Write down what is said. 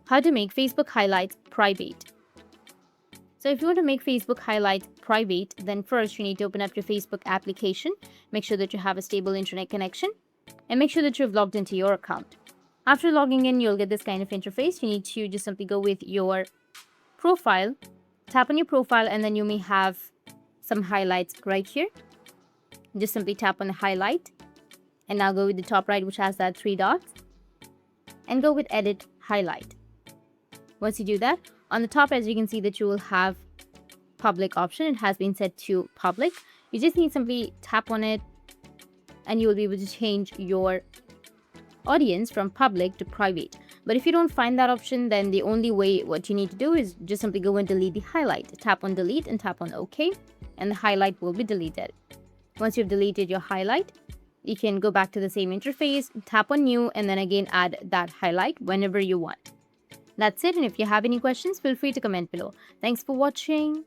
How to make Facebook highlights private. So if you want to make Facebook highlights private, then first you need to open up your Facebook application. Make sure that you have a stable internet connection and make sure that you've logged into your account. After logging in, you'll get this kind of interface. You need to just simply go with your profile, tap on your profile, and then you may have some highlights right here. Just simply tap on the highlight and now go with the top right, which has that 3 dots, and go with edit highlight. Once you do that, on the top, as you can see that you will have public option. It has been set to public. You just need to simply tap on it and you will be able to change your audience from public to private. But if you don't find that option, then the only way what you need to do is just simply go and delete the highlight. Tap on delete and tap on OK, and the highlight will be deleted. Once you've deleted your highlight, you can go back to the same interface, tap on new, and then again add that highlight whenever you want. That's it, and if you have any questions, feel free to comment below. Thanks for watching.